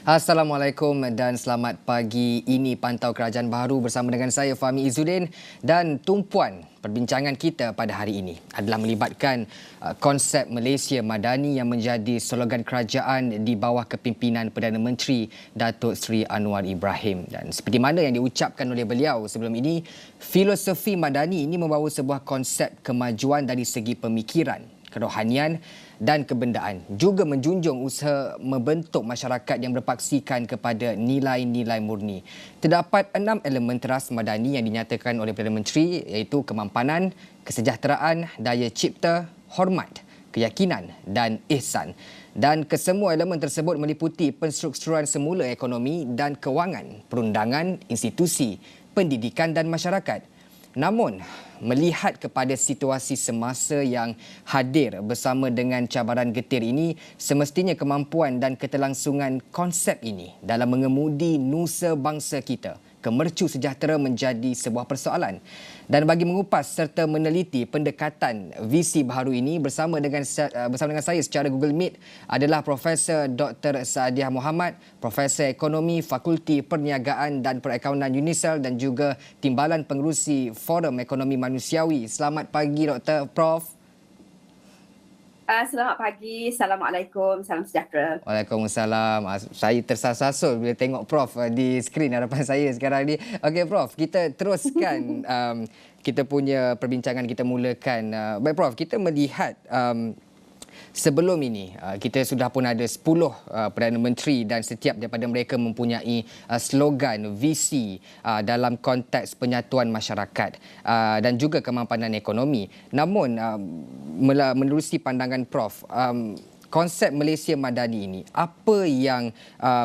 Assalamualaikum dan selamat pagi. Ini Pantau Kerajaan Baharu bersama dengan saya Fahmi Izzuddin, dan tumpuan perbincangan kita pada hari ini adalah melibatkan konsep Malaysia Madani yang menjadi slogan kerajaan di bawah kepimpinan Perdana Menteri Datuk Seri Anwar Ibrahim. Dan seperti mana yang diucapkan oleh beliau sebelum ini, filosofi Madani ini membawa sebuah konsep kemajuan dari segi pemikiran, kerohanian dan kebendaan, juga menjunjung usaha membentuk masyarakat yang berpaksikan kepada nilai-nilai murni. Terdapat 6 elemen teras Madani yang dinyatakan oleh Perdana Menteri, iaitu kemampanan, kesejahteraan, daya cipta, hormat, keyakinan dan ihsan. Dan kesemua elemen tersebut meliputi penstrukturan semula ekonomi dan kewangan, perundangan, institusi, pendidikan dan masyarakat. Namun, melihat kepada situasi semasa yang hadir bersama dengan cabaran getir ini, semestinya kemampuan dan keterlangsungan konsep ini dalam mengemudi nusa bangsa kita ke mercu sejahtera menjadi sebuah persoalan. Dan bagi mengupas serta meneliti pendekatan visi baharu ini bersama dengan saya secara Google Meet adalah Profesor Dr. Saadiah Muhammad, Profesor Ekonomi Fakulti Perniagaan dan Perakaunan UNISEL dan juga Timbalan Pengerusi Forum Ekonomi Manusiawi. Selamat pagi Dr. Prof. Selamat pagi, Assalamualaikum, salam sejahtera. Waalaikumsalam. Saya tersasar-sasul bila tengok Prof di skrin hadapan saya sekarang ni. Okey Prof, kita teruskan kita punya perbincangan, kita mulakan. Baik Prof, kita melihat sebelum ini kita sudah pun ada 10 Perdana Menteri dan setiap daripada mereka mempunyai slogan, visi dalam konteks penyatuan masyarakat dan juga kemampanan ekonomi. Namun menerusi pandangan Prof, konsep Malaysia Madani ini, apa yang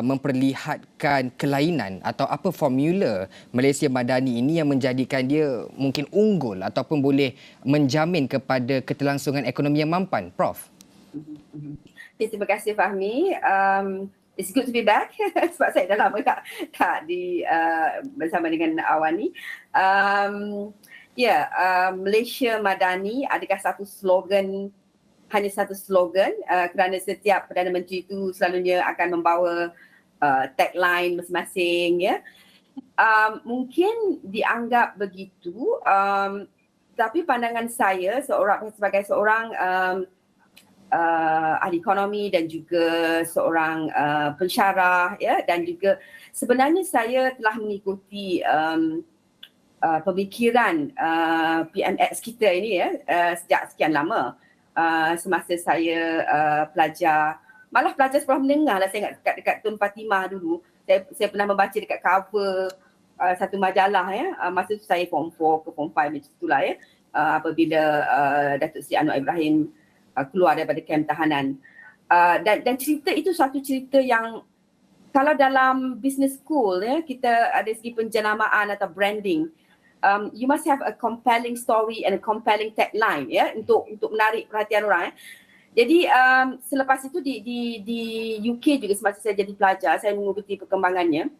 memperlihatkan kelainan atau apa formula Malaysia Madani ini yang menjadikan dia mungkin unggul ataupun boleh menjamin kepada keterlangsungan ekonomi yang mampan, Prof? Terima kasih Fahmi. It's good to be back sebab saya dah lama tak bersama dengan Awan ni. Malaysia Madani adakah hanya satu slogan kerana setiap Perdana Menteri itu selalunya akan membawa tagline masing-masing, ya. Mungkin dianggap begitu, tapi pandangan saya sebagai seorang ahli ekonomi dan juga seorang pensyarah, ya, dan juga sebenarnya saya telah mengikuti pemikiran PMX kita ini, ya, sejak sekian lama. Semasa saya pelajar sekolah menengah lah, saya ingat dekat Tun Fatimah dulu, saya pernah membaca dekat cover satu majalah, ya, masa tu saya form 4 ke form 5 macam itulah, ya, apabila Datuk Seri Anwar Ibrahim keluar daripada kem tahanan. Dan cerita itu suatu cerita yang kalau dalam business school, ya, kita ada segi penjenamaan atau branding, you must have a compelling story and a compelling tagline, ya, untuk menarik perhatian orang, ya. Jadi selepas itu di UK juga, semasa saya jadi pelajar, saya mengikuti perkembangannya.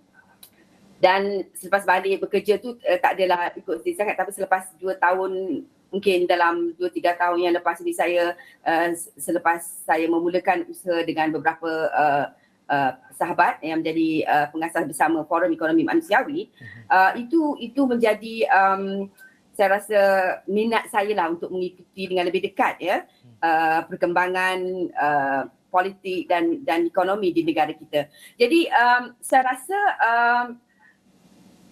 Dan selepas balik bekerja tu tak adalah ikut sangat, tapi selepas 2 tahun, mungkin dalam 2-3 tahun yang lepas ini, selepas saya memulakan usaha dengan beberapa sahabat yang menjadi pengasas bersama Forum Ekonomi Manusiawi, itu menjadi saya rasa minat saya lah untuk mengikuti dengan lebih dekat, ya, perkembangan politik dan ekonomi di negara kita. Jadi saya rasa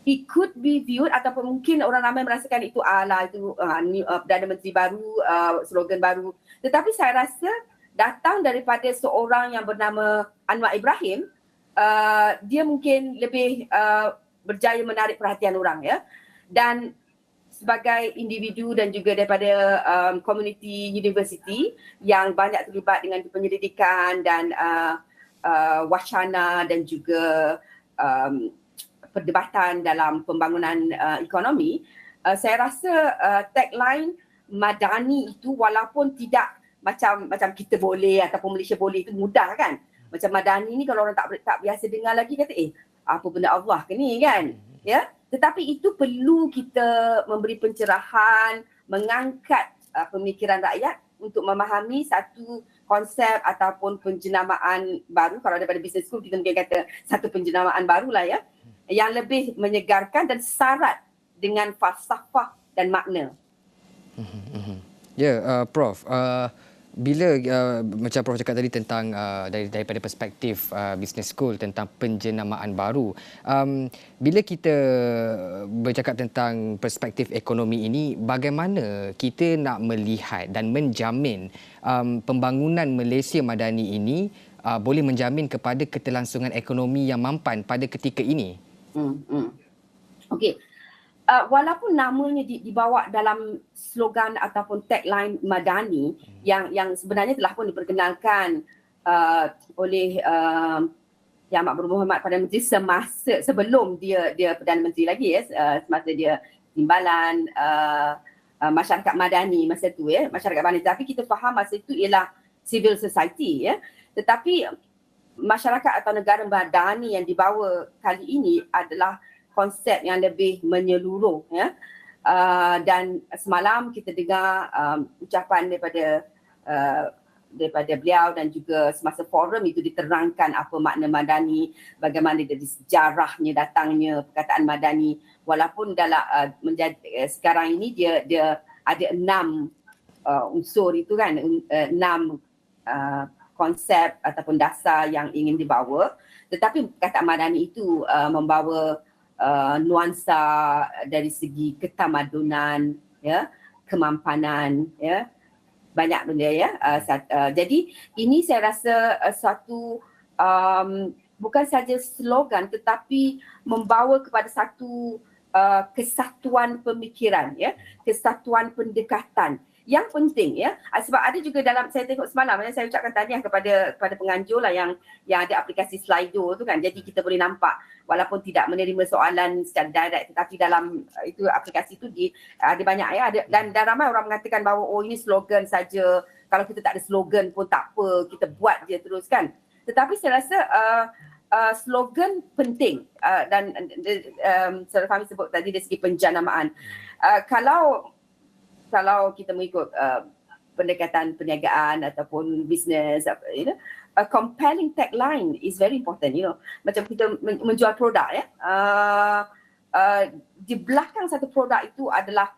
it could be viewed, ataupun mungkin orang ramai merasakan itu Perdana Menteri baru, slogan baru. Tetapi saya rasa datang daripada seorang yang bernama Anwar Ibrahim, dia mungkin lebih berjaya menarik perhatian orang, ya. Dan sebagai individu dan juga daripada community university yang banyak terlibat dengan penyelidikan dan wacana dan juga perdebatan dalam pembangunan ekonomi, saya rasa tagline Madani itu, walaupun tidak macam kita boleh ataupun Malaysia boleh, itu mudah kan. Macam Madani ni kalau orang tak biasa dengar lagi, kata apa benda Allah ke ni, kan, ya. Tetapi itu perlu kita memberi pencerahan, mengangkat pemikiran rakyat untuk memahami satu konsep ataupun penjenamaan baru. Kalau daripada business school kita mungkin kata satu penjenamaan barulah ya, yang lebih menyegarkan dan syarat dengan falsafah dan makna. Ya, Prof. Bila macam Prof cakap tadi tentang daripada perspektif business school tentang penjenamaan baru, bila kita bercakap tentang perspektif ekonomi ini, bagaimana kita nak melihat dan menjamin pembangunan Malaysia Madani ini boleh menjamin kepada keterlangsungan ekonomi yang mampan pada ketika ini? Okey. Walaupun namanya dibawa dalam slogan ataupun tagline Madani yang sebenarnya telah pun diperkenalkan oleh Yang Amat Berhormat Muhammad Perdana Menteri sebelum dia Perdana Menteri lagi ya, semasa dia timbalan masyarakat Madani masa itu ya, masyarakat Madani. Tapi kita faham masa itu ialah civil society ya. Tetapi masyarakat atau negara Madani yang dibawa kali ini adalah konsep yang lebih menyeluruh ya. Dan semalam kita dengar ucapan daripada beliau dan juga semasa forum itu diterangkan apa makna Madani, bagaimana dari sejarahnya datangnya perkataan Madani, walaupun dalam sekarang ini dia ada 6 unsur itu kan, 6 konsep ataupun dasar yang ingin dibawa, tetapi perkataan Madani itu membawa nuansa dari segi ketamadunan ya, kemampanan ya, banyak benda ya. Jadi ini saya rasa suatu bukan saja slogan tetapi membawa kepada satu kesatuan pemikiran ya, kesatuan pendekatan yang penting ya. Sebab ada juga dalam saya tengok semalam saya ucapkan tahniah kepada penganjur lah yang ada aplikasi Slido tu kan. Jadi kita boleh nampak walaupun tidak menerima soalan secara direct, tetapi dalam itu aplikasi tu ada banyak ya, dan ramai orang mengatakan bahawa oh ini slogan saja, kalau kita tak ada slogan pun tak apa, kita buat je terus kan. Tetapi saya rasa slogan penting dan Saudara Fahmi sebut tadi dari segi penjanamaan. Kalau kita mengikut pendekatan perniagaan ataupun bisnes, a compelling tagline is very important, Macam kita menjual produk ya. Di belakang satu produk itu adalah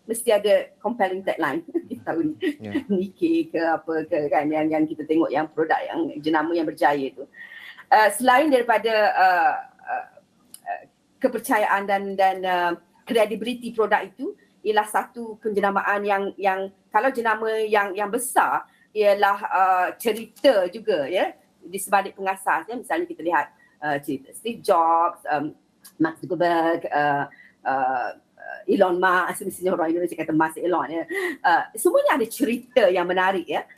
mesti ada compelling tagline. Kita tahu Nike ke apa ke kan yang kita tengok yang produk yang jenama yang berjaya itu. Selain daripada kepercayaan dan credibility produk itu, ialah satu penjenamaan yang kalau jenama yang besar ialah cerita juga ya di sebalik pengasas ya. Misalnya kita lihat cerita Steve Jobs, Mark Zuckerberg, Elon Musk, mestinya orang Indonesia kata Mas Elon ya. Semuanya ada cerita yang menarik ya.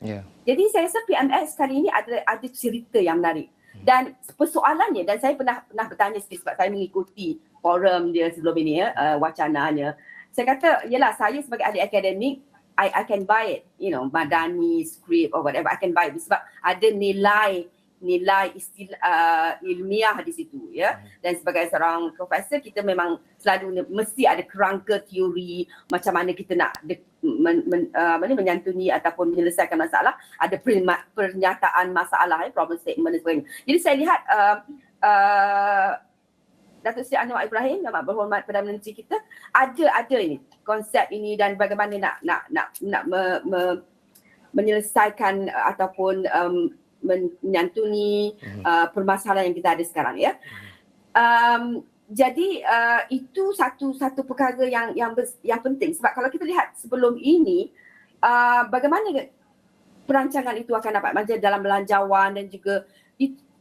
Jadi saya rasa PMX kali ini ada cerita yang menarik. Dan persoalannya, dan saya pernah bertanya sikit sebab saya mengikuti forum dia sebelum ini ya, wacananya. Saya kata, yelah saya sebagai ahli akademik, I can buy it, Madani, script or whatever, I can buy it sebab ada nilai istilah ilmiah di situ ya. Dan sebagai seorang profesor, kita memang selalu mesti ada kerangka teori macam mana kita nak menyantuni ataupun menyelesaikan masalah, ada pernyataan masalah, problem statement dan sebagainya. Jadi saya lihat Datuk Seri Anwar Ibrahim, Yang Amat Berhormat Perdana Menteri kita, ada ini konsep ini dan bagaimana nak menyelesaikan ataupun menyantuni permasalahan yang kita ada sekarang ya. Jadi itu satu perkara yang penting sebab kalau kita lihat sebelum ini bagaimana perancangan itu akan dapat manja dalam belanjawan dan juga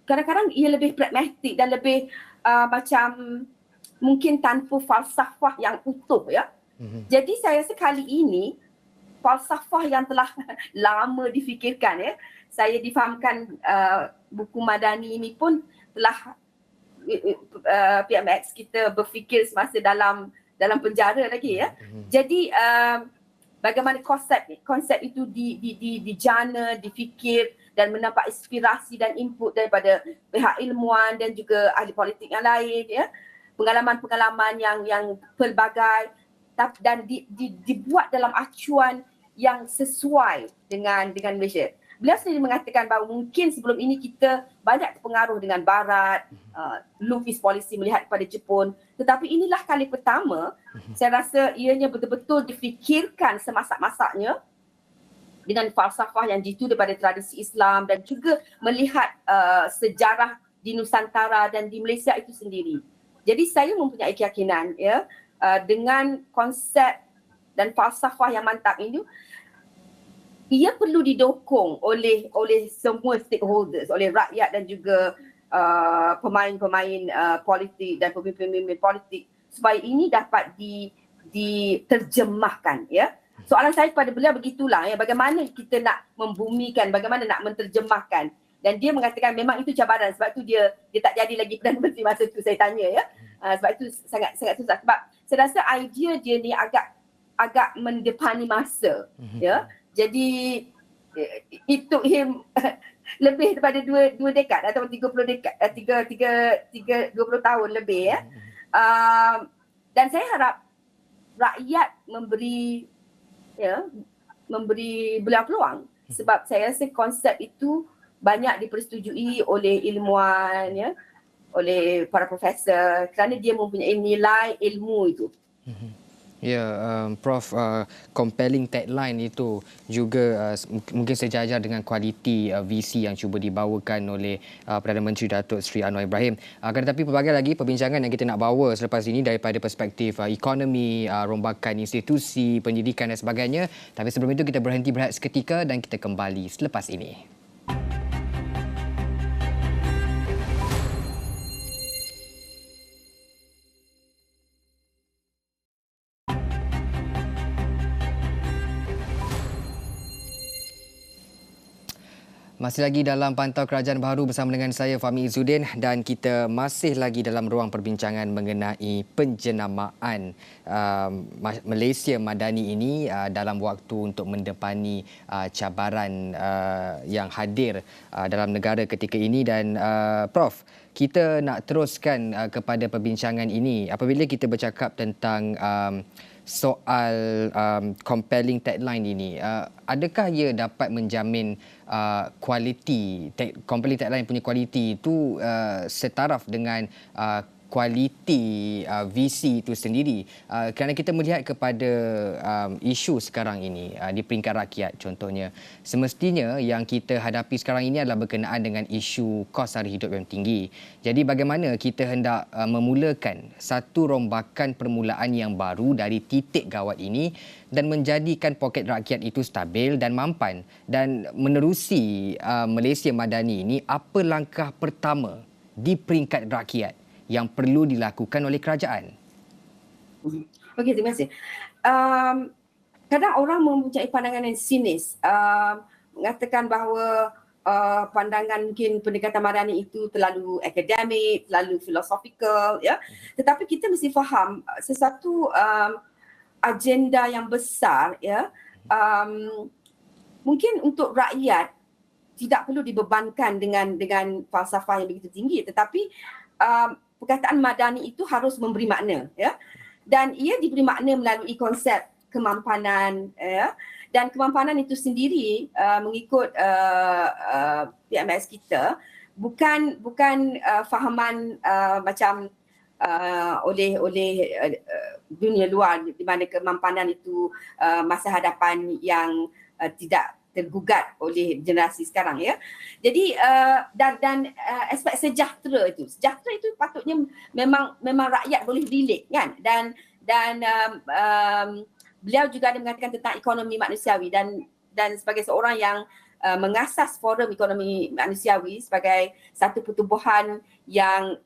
kadang-kadang ia lebih pragmatik dan lebih macam mungkin tanpa falsafah yang utuh ya. Jadi saya rasa kali ini falsafah yang telah lama difikirkan ya. Saya difahamkan buku Madani ini pun telah PMX kita berfikir semasa dalam penjara lagi ya. Jadi bagaimana konsep itu dijana, difikir dan mendapat inspirasi dan input daripada pihak ilmuwan dan juga ahli politik yang lain ya. Pengalaman-pengalaman yang pelbagai dan dibuat dalam acuan yang sesuai dengan Malaysia. Beliau sendiri mengatakan bahawa mungkin sebelum ini kita banyak terpengaruh dengan Barat, lupis polisi melihat kepada Jepun. Tetapi inilah kali pertama saya rasa ianya betul-betul difikirkan semasak-masaknya dengan falsafah yang jitu daripada tradisi Islam dan juga melihat sejarah di Nusantara dan di Malaysia itu sendiri. Jadi saya mempunyai keyakinan ya dengan konsep dan falsafah yang mantap ini, ia perlu didukung oleh semua stakeholders, oleh rakyat dan juga pemain-pemain politik dan pemimpin-pemimpin politik supaya ini dapat diterjemahkan ya. Soalan saya kepada beliau begitulah ya, bagaimana kita nak membumikan, bagaimana nak menterjemahkan. Dan dia mengatakan memang itu cabaran, sebab tu dia tak jadi lagi Perdana Menteri masa tu saya tanya ya. Sebab itu sangat susah, sebab saya rasa idea dia ni agak mendepani masa ya. Jadi it took him lebih daripada 2 dekad atau 30 dekad, 20 tahun lebih ya. Dan saya harap rakyat memberi beliau peluang, sebab saya rasa konsep itu banyak dipersetujui oleh ilmuwan ya, oleh para profesor kerana dia mempunyai nilai ilmu itu. Ya, Prof, compelling tagline itu juga mungkin sejajar dengan kualiti visi yang cuba dibawakan oleh Perdana Menteri Datuk Seri Anwar Ibrahim. Tetapi pelbagai lagi perbincangan yang kita nak bawa selepas ini daripada perspektif ekonomi, rombakan institusi, pendidikan dan sebagainya. Tapi sebelum itu kita berhenti berehat seketika dan kita kembali selepas ini. Masih lagi dalam Pantau Kerajaan Baharu bersama dengan saya Fahmi Izzuddin, dan kita masih lagi dalam ruang perbincangan mengenai penjenamaan Malaysia Madani ini dalam waktu untuk mendepani cabaran yang hadir dalam negara ketika ini. Dan Prof, kita nak teruskan kepada perbincangan ini apabila kita bercakap tentang soal compelling tagline ini. Adakah ia dapat menjamin kualiti, compelling tagline punya kualiti itu setaraf dengan kualiti visi itu sendiri, kerana kita melihat kepada isu sekarang ini di peringkat rakyat contohnya, semestinya yang kita hadapi sekarang ini adalah berkenaan dengan isu kos sara hidup yang tinggi. Jadi bagaimana kita hendak memulakan satu rombakan permulaan yang baru dari titik gawat ini dan menjadikan poket rakyat itu stabil dan mampan, dan menerusi Malaysia Madani ini, apa langkah pertama di peringkat rakyat yang perlu dilakukan oleh kerajaan? Okey, terima kasih. Kadang orang mempunyai pandangan yang sinis, mengatakan bahawa pandangan mungkin pendekatan Madani itu terlalu akademik, terlalu filosofikal ya. Tetapi kita mesti faham sesuatu agenda yang besar ya. Mungkin untuk rakyat tidak perlu dibebankan dengan falsafah yang begitu tinggi, tetapi perkataan Madani itu harus memberi makna ya, dan ia diberi makna melalui konsep kemampanan ya, dan kemampanan itu sendiri mengikut PMS kita bukan fahaman macam oleh dunia luar, di mana kemampanan itu masa hadapan yang tidak tergugat oleh generasi sekarang ya. Jadi dan aspek sejahtera itu patutnya memang rakyat boleh relate kan, dan beliau juga ada mengatakan tentang ekonomi manusiawi, dan sebagai seorang yang mengasas Forum Ekonomi Manusiawi sebagai satu pertubuhan yang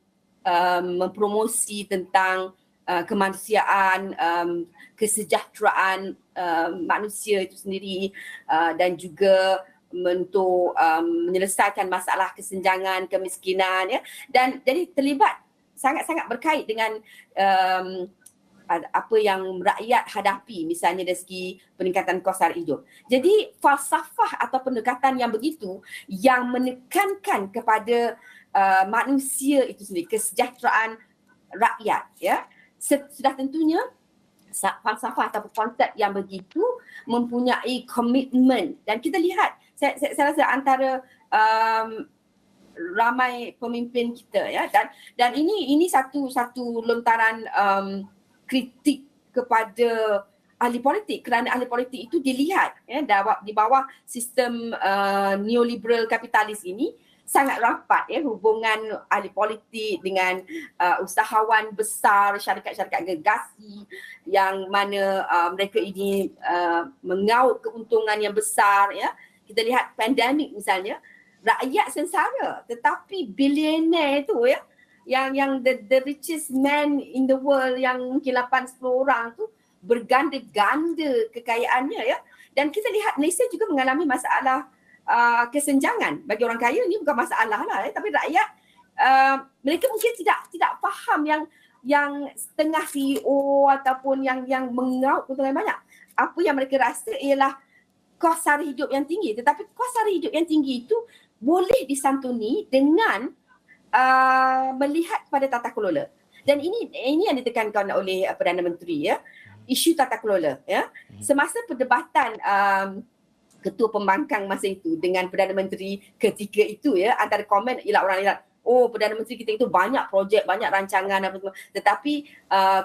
mempromosi tentang kemanusiaan, kesejahteraan manusia itu sendiri, dan juga untuk menyelesaikan masalah kesenjangan, kemiskinan ya, dan jadi terlibat sangat-sangat berkait dengan apa yang rakyat hadapi, misalnya dari segi peningkatan kos sara hidup. Jadi falsafah atau pendekatan yang begitu yang menekankan kepada manusia itu sendiri, kesejahteraan rakyat ya, sudah tentunya falsafah atau konsep yang begitu mempunyai komitmen. Dan kita lihat, saya rasa antara ramai pemimpin kita ya, dan ini satu lontaran kritik kepada ahli politik, kerana ahli politik itu dilihat ya di bawah sistem neoliberal kapitalis ini sangat rapat ya hubungan ahli politik dengan usahawan besar, syarikat-syarikat gergasi yang mana mereka ini mengaut keuntungan yang besar ya. Kita lihat pandemik misalnya, rakyat sengsara tetapi bilioner itu ya yang the richest man in the world yang mungkin 8-10 orang tu berganda-ganda kekayaannya ya. Dan kita lihat Malaysia juga mengalami masalah kesenjangan. Bagi orang kaya ni bukan masalah lah ya, tapi rakyat mereka mungkin tidak faham yang setengah CEO ataupun yang mengaut keuntungan banyak. Apa yang mereka rasa ialah kos sara hidup yang tinggi, tetapi kos sara hidup yang tinggi itu boleh disantuni dengan melihat pada tata kelola. Dan ini yang ditekankan oleh Perdana Menteri ya, isu tata kelola ya. Semasa perdebatan Ketua Pembangkang masa itu dengan Perdana Menteri ketika itu ya, antara komen ialah orang lihat, oh Perdana Menteri kita itu banyak projek, banyak rancangan apa semua, tetapi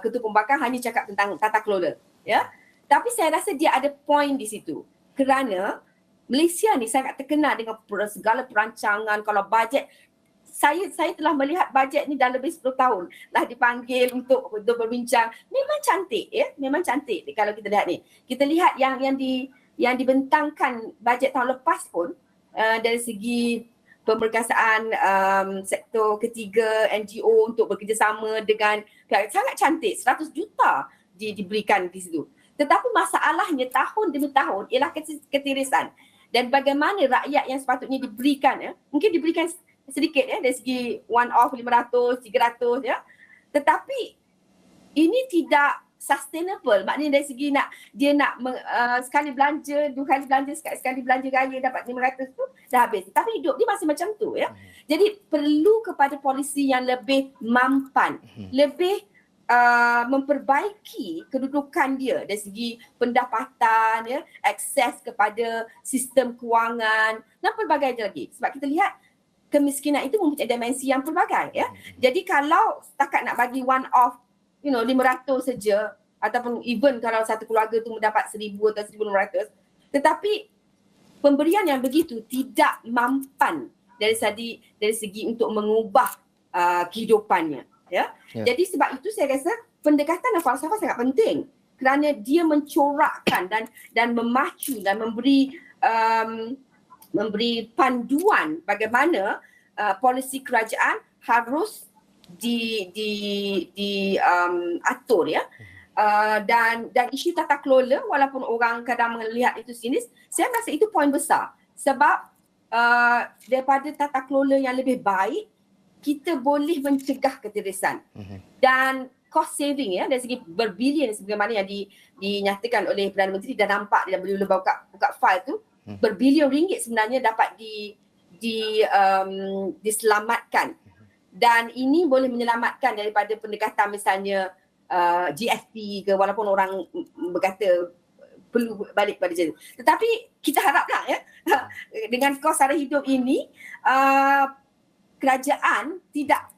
Ketua Pembangkang hanya cakap tentang tata kelola ya. Tapi saya rasa dia ada point di situ, kerana Malaysia ni sangat terkenal dengan segala perancangan. Kalau bajet, saya telah melihat bajet ni dah lebih 10 tahun dah dipanggil untuk berbincang. Memang cantik ya, memang cantik kalau kita lihat ni. Kita lihat yang dibentangkan bajet tahun lepas pun dari segi pemberkasaan sektor ketiga, NGO untuk bekerjasama dengan sangat cantik, 100 juta diberikan di situ. Tetapi masalahnya tahun demi tahun ialah ketirisan. Dan bagaimana rakyat yang sepatutnya diberikan ya, mungkin diberikan sedikit ya dari segi one off 500, 300 ya. Tetapi ini tidak sustainable. Maknanya dari segi dia nak sekali belanja, 2 kali belanja, sekali belanja gaya dapat 500 tu dah habis. Tapi hidup dia masih macam tu ya. Jadi perlu kepada polisi yang lebih mampan, lebih memperbaiki kedudukan dia dari segi pendapatan ya, akses kepada sistem kewangan dan pelbagai lagi. Sebab kita lihat kemiskinan itu mempunyai dimensi yang pelbagai ya. Jadi kalau setakat nak bagi one off 500 saja, ataupun even kalau satu keluarga tu mendapat 1,000 atau 1,500, tetapi pemberian yang begitu tidak mampan dari segi untuk mengubah kehidupannya ya. Jadi sebab itu saya rasa pendekatan dan falsafah sangat penting, kerana dia mencorakkan dan memacu dan memberi panduan bagaimana polisi kerajaan harus diatur ya. Dan isu tata kelola, walaupun orang kadang melihat itu sinis, saya rasa itu poin besar. Sebab daripada tata kelola yang lebih baik, kita boleh mencegah ketirisan. Dan cost saving ya, dari segi berbilion sebagaimana yang dinyatakan oleh Perdana Menteri, dan nampak dia boleh buka file tu, berbilion ringgit sebenarnya dapat diselamatkan. Dan ini boleh menyelamatkan daripada pendekatan misalnya GST ke, walaupun orang berkata perlu balik pada jenis. Tetapi kita haraplah ya, dengan kos sara hidup ini, kerajaan tidak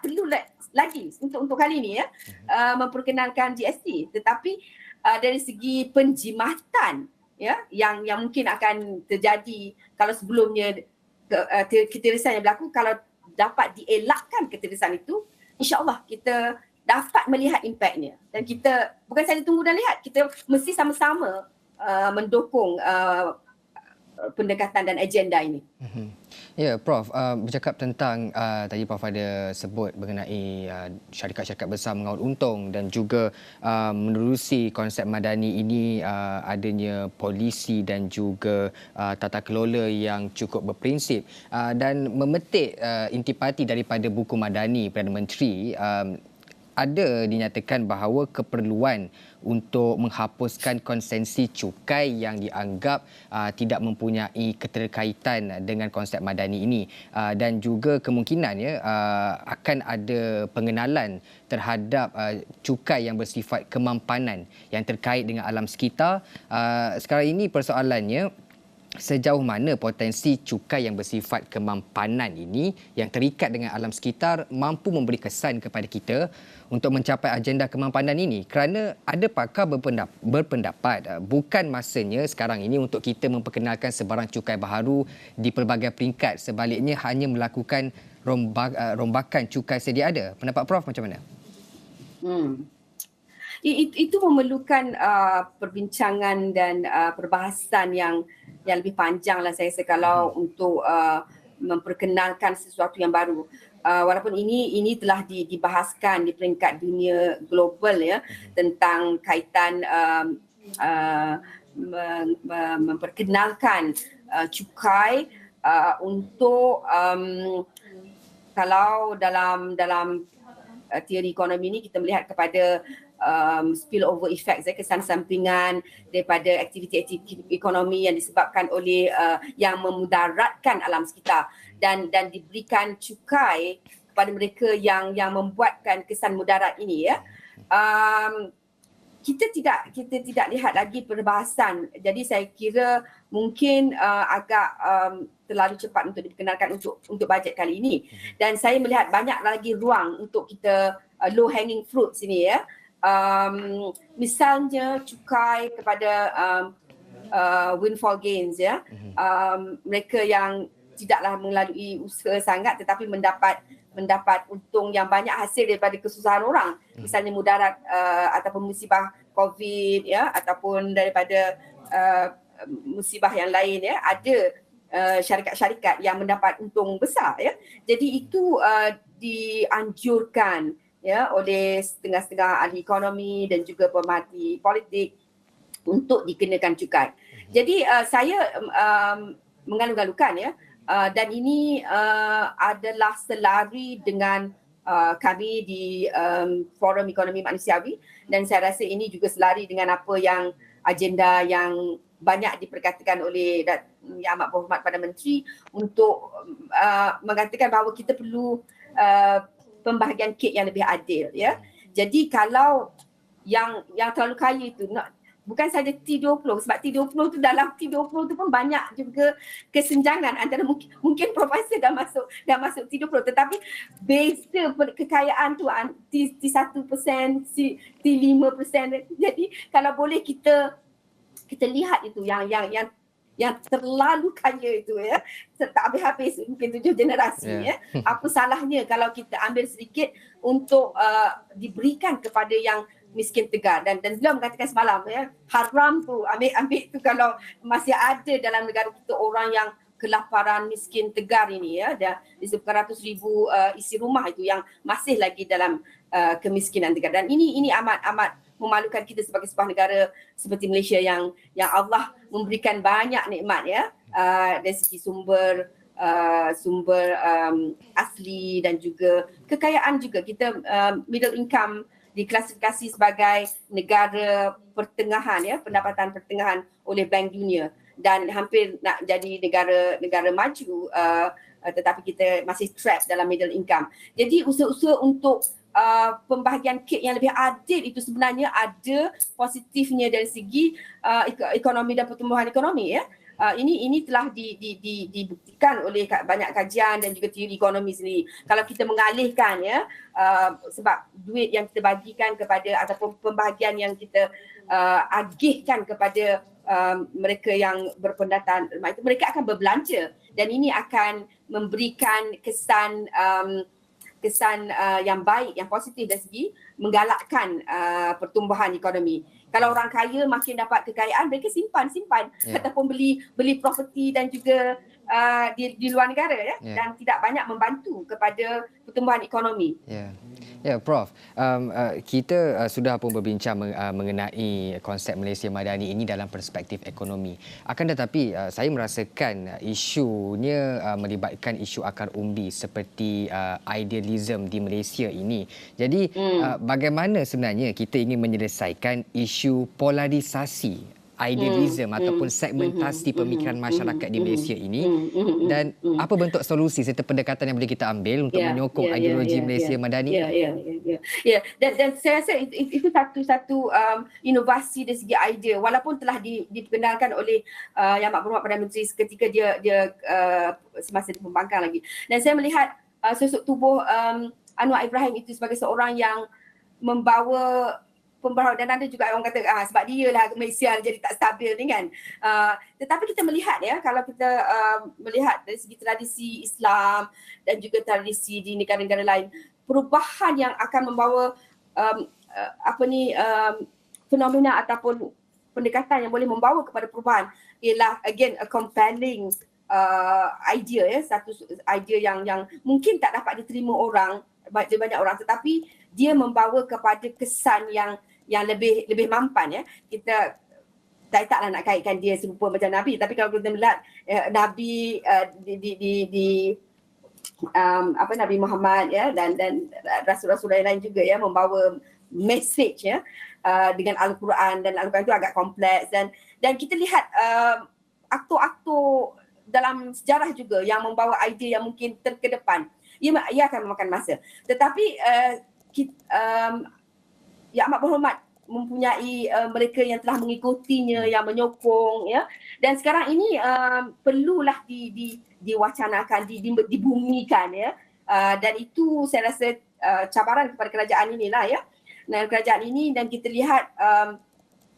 perlu lagi untuk kali ini ya memperkenalkan GST, tetapi dari segi penjimatan ya yang mungkin akan terjadi kalau sebelumnya ketirisan yang berlaku, kalau dapat dielakkan ketirisan itu, insya-Allah kita dapat melihat impaknya. Dan kita bukan saja tunggu dan lihat, kita mesti sama-sama mendukung pendekatan dan agenda ini. Ya, Prof, bercakap tentang tadi Prof ada sebut mengenai syarikat-syarikat besar mengaut untung dan juga menerusi konsep madani ini adanya polisi dan juga tata kelola yang cukup berprinsip dan memetik intipati daripada buku madani Perdana Menteri. ada dinyatakan bahawa keperluan untuk menghapuskan konsensi cukai yang dianggap tidak mempunyai keterkaitan dengan konsep madani ini, dan juga kemungkinan akan ada pengenalan terhadap cukai yang bersifat kemampanan yang terkait dengan alam sekitar. Sekarang ini persoalannya, sejauh mana potensi cukai yang bersifat kemampanan ini yang terikat dengan alam sekitar mampu memberi kesan kepada kita untuk mencapai agenda kemampanan ini? Kerana ada pakar berpendapat bukan masanya sekarang ini untuk kita memperkenalkan sebarang cukai baharu di pelbagai peringkat, sebaliknya hanya melakukan rombakan cukai sedia ada. Pendapat Prof macam mana? Itu memerlukan perbincangan dan perbahasan yang lebih panjang lah saya rasa kalau untuk memperkenalkan sesuatu yang baru. Walaupun ini telah dibahaskan di peringkat dunia global tentang kaitan memperkenalkan cukai untuk kalau dalam teori ekonomi ini kita melihat kepada spillover effects, kesan sampingan daripada aktiviti-aktiviti ekonomi yang disebabkan oleh yang memudaratkan alam sekitar, dan diberikan cukai kepada mereka yang membuatkan kesan mudarat ini kita tidak lihat lagi perbahasan. Jadi saya kira mungkin agak terlalu cepat untuk diperkenalkan untuk bajet kali ini, dan saya melihat banyak lagi ruang untuk kita low hanging fruits ini misalnya cukai kepada windfall gains mereka yang tidaklah melalui usaha sangat tetapi mendapat untung yang banyak hasil daripada kesusahan orang, misalnya mudarat ataupun musibah COVID ataupun daripada musibah yang lain ada syarikat-syarikat yang mendapat untung besar Jadi itu dianjurkan oleh setengah-setengah ahli ekonomi dan juga pemerhati politik untuk dikenakan cukai. Jadi saya mengalu-alukan dan ini adalah selari dengan kami di Forum Ekonomi Manusiawi, dan saya rasa ini juga selari dengan apa yang agenda yang banyak diperkatakan oleh Yang Amat Berhormat Perdana Menteri untuk mengatakan bahawa kita perlu pembahagian kek yang lebih adil Jadi kalau yang terlalu kaya itu bukan saja T20, sebab T20 tu dalam T20 tu pun banyak juga kesenjangan antara mungkin profesor dah masuk T20, tetapi base kekayaan tu T1%, T5%. Jadi kalau boleh kita lihat itu yang terlalu kaya itu tak habis-habis mungkin 7 generasi apa salahnya kalau kita ambil sedikit untuk diberikan kepada yang miskin tegar, dan beliau mengatakan semalam haram tu ambil tu kalau masih ada dalam negara kita orang yang kelaparan miskin tegar ini ada di 900,000 isi rumah itu yang masih lagi dalam kemiskinan tegar, dan ini amat memalukan kita sebagai sebuah negara seperti Malaysia yang Allah memberikan banyak nikmat dari segi sumber asli dan juga kekayaan juga. Kita middle income diklasifikasi sebagai negara pertengahan pendapatan pertengahan oleh Bank Dunia, dan hampir nak jadi negara maju tetapi kita masih trapped dalam middle income. Jadi usaha-usaha untuk pembahagian kek yang lebih adil itu sebenarnya ada positifnya dari segi ekonomi dan pertumbuhan ekonomi Ini telah dibuktikan oleh banyak kajian dan juga teori ekonomi sendiri. Kalau kita mengalihkan sebab duit yang kita bagikan kepada ataupun pembahagian yang kita agihkan kepada mereka yang berpendapatan rendah itu, mereka akan berbelanja, dan ini akan memberikan kesan yang baik, yang positif dari segi menggalakkan pertumbuhan ekonomi. Kalau orang kaya makin dapat kekayaan, mereka simpan ataupun beli property dan juga di luar negara ya, Ya. dan tidak banyak membantu kepada pertumbuhan ekonomi. Ya, Prof. Kita sudah pun berbincang mengenai konsep Malaysia Madani ini dalam perspektif ekonomi. Akan tetapi saya merasakan isunya melibatkan isu akar umbi seperti idealism di Malaysia ini. Jadi bagaimana sebenarnya kita ingin menyelesaikan isu polarisasi idealism ataupun segmentasi pemikiran masyarakat di Malaysia ini, dan apa bentuk solusi serta pendekatan yang boleh kita ambil untuk menyokong ideologi Malaysia Madani? Dan saya rasa itu satu inovasi dari segi idea, walaupun telah diperkenalkan oleh Yang Amat Perdana Menteri ketika dia semasa di pembangkang lagi. Dan saya melihat sosok tubuh Anwar Ibrahim itu sebagai seorang yang membawa pembaharuan, dan ada juga orang kata sebab dia lah Malaysia jadi tak stabil ni kan. Tetapi kita melihat ya, kalau kita melihat dari segi tradisi Islam dan juga tradisi di negara-negara lain, perubahan yang akan membawa fenomena ataupun pendekatan yang boleh membawa kepada perubahan ialah again a compelling idea ya, satu idea yang mungkin tak dapat diterima banyak orang, tetapi dia membawa kepada kesan yang lebih mampan ya. Kita taklah nak kaitkan dia serupa macam Nabi, tapi kalau kita melihat Nabi Nabi Muhammad ya, dan rasul-rasul lain juga ya, membawa message ya dengan Al-Quran, dan Al-Quran itu agak kompleks, dan kita lihat aktor-aktor dalam sejarah juga yang membawa idea yang mungkin terkedepan. Ia akan memakan masa. Tetapi Yang Amat Berhormat mempunyai mereka yang telah mengikutinya, yang menyokong ya. Dan sekarang ini perlulah diwacanakan, dibumikan ya. Dan itu saya rasa cabaran kepada kerajaan inilah ya. Dan kerajaan ini, dan kita lihat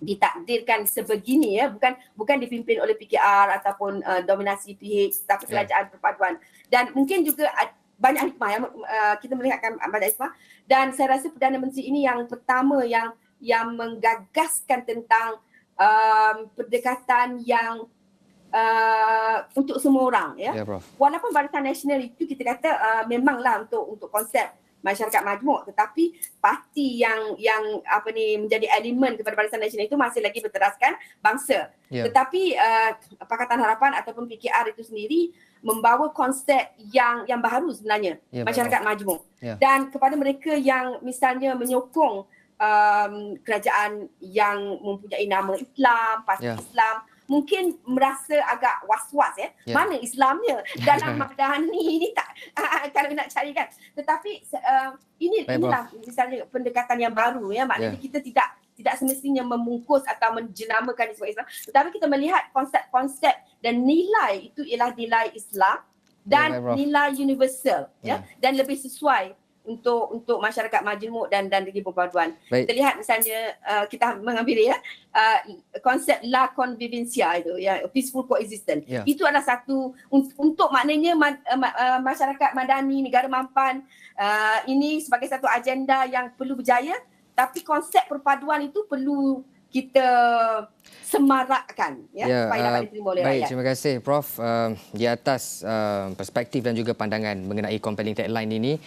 ditakdirkan sebegini ya, bukan dipimpin oleh PKR ataupun dominasi PH, tapi kerajaan perpaduan. Dan mungkin juga banyak hikmah yang kita melihatkan banyak hikmah, dan saya rasa Perdana Menteri ini yang pertama yang menggagaskan tentang pendekatan yang untuk semua orang ya. Walaupun Barisan Nasional itu kita kata memanglah untuk konsep masyarakat majmuk, tetapi parti yang menjadi elemen kepada Barisan Nasional itu masih lagi berteraskan bangsa. Tetapi Pakatan Harapan ataupun PKR itu sendiri membawa konsep yang baru sebenarnya, masyarakat majmuk. Dan kepada mereka yang misalnya menyokong kerajaan yang mempunyai nama Islam, parti Islam, mungkin merasa agak was-was ya. Mana Islamnya dalam Madani ni tak kalau nak cari kan. Tetapi inilah misalnya pendekatan yang baru ya. Maknanya kita tidak semestinya membungkus atau menjenamakan sebagai Islam, tetapi kita melihat konsep-konsep dan nilai itu ialah nilai Islam dan nilai universal ya, dan lebih sesuai untuk masyarakat majmuk dan negeri perpaduan. Kita lihat misalnya kita mengambil ya konsep la convivencia itu ya, peaceful coexistence. Itu adalah satu untuk maknanya masyarakat madani, negara mampan, ini sebagai satu agenda yang perlu berjaya, tapi konsep perpaduan itu perlu kita semarakkan ya, supaya dapat diterima oleh rakyat. Terima kasih Prof di atas perspektif dan juga pandangan mengenai compelling tagline ini.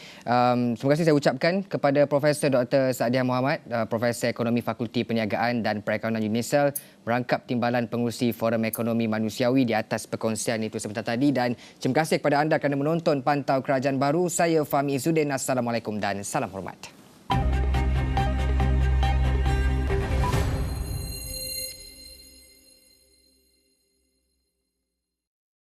Terima kasih saya ucapkan kepada Profesor Dr. Saadiah Muhammad, Profesor Ekonomi Fakulti Perniagaan dan Perakaunan UNISEL, merangkap Timbalan Pengurusi Forum Ekonomi Manusiawi, di atas perkongsian itu sebentar tadi. Dan terima kasih kepada anda kerana menonton Pantau Kerajaan Baru. Saya Fahmi Izzuddin. Assalamualaikum dan salam hormat.